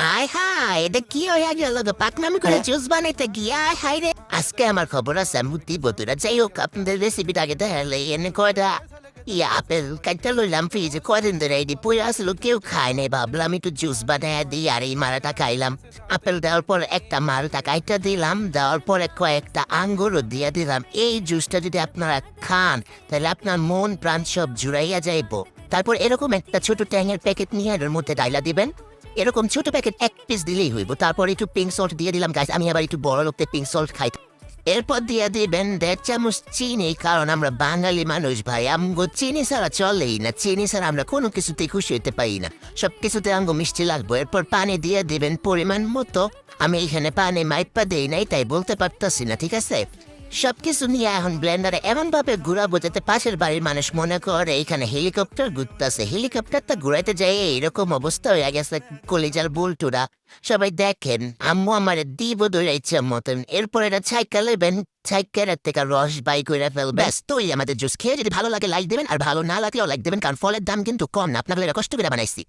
আয় হায়, এটা কি হয়ে গেল গো? পাকনামি করে জুস বানাইতে গিয়ে আয় হায় রে। আজকে আমার খবর আছে মুতি বতুরা। যাই হোক, আপনাদের রেসিপিটা আগে দেখালে এনে কয়টা আপেল কাটতে লইলাম ফ্রিজে কয়দিন ধরে এটি পড়ে আসলো, কেউ খায় নাই। ভাবলাম একটু জুস বানায় দিই, আর এই মারাটা খাইলাম। আপেল দেওয়ার পর একটা মালটা কাইটা দিলাম, দেওয়ার পরে কয়েকটা আঙ্গুরও দিয়ে দিলাম। এই জুসটা যদি আপনারা খান তাহলে আপনার মন প্রাণ সব জুড়াইয়া যাইব। তারপর এরকম একটা ছোট ট্যাঙের প্যাকেট নিয়ে এর মধ্যে ডাইলা দিবেন। এরকম ছোট প্যাকেট এক পিস দিলেই হইব। তারপর একটু পিঙ্ক সল্ট দিয়ে দিলাম গাইস, আমি আবার একটু বড় লোকতে পিঙ্ক সল্ট খাই। এরপর দিয়ে দিবেন 1.5 চামচ চিনি, কারণ আমরা বাঙালি মানুষ ভাই, আমগো চিনি ছাড়া চলেই না। চিনি ছাড়া আমরা কোনো কিছুতেই খুশি হইতে পারি না, সব কিছুতে আমগো মিষ্টি লাগবে। এরপর পানি দিয়ে দিবেন পরিমাণ মতো। আমি এখানে পানি মাইপা দেই নাই, তাই বলতে পারতাছি না, ঠিক আছে? সবকিছু নিয়ে এখন ব্লেন্ডারে এমন ভাবে ঘুরাবো যাতে পাশের বাড়ির মানুষ মনে করে এখানে হেলিকপ্টার ঘুরতেছে। হেলিকপ্টারটা ঘুরাইতে যাই এরকম অবস্থা হয়ে গেছে কলিজার বুলটুরা। সবাই দেখেন, আম্মু আমার দিব ধরে ইচ্ছে মতন। এরপর এটা ছাইকা লেবেন, ছাইকার থেকে রস বাই করে ফেলবেন। ব্যাস তৈরি আমাদের জুস। খেয়ে যদি ভালো লাগে লাইক দেবেন, আর ভালো না লাগলেও লাইক দেবেন, কারণ ফলের দাম কিন্তু কম না, আপনাদের কষ্ট করে বানাইছি।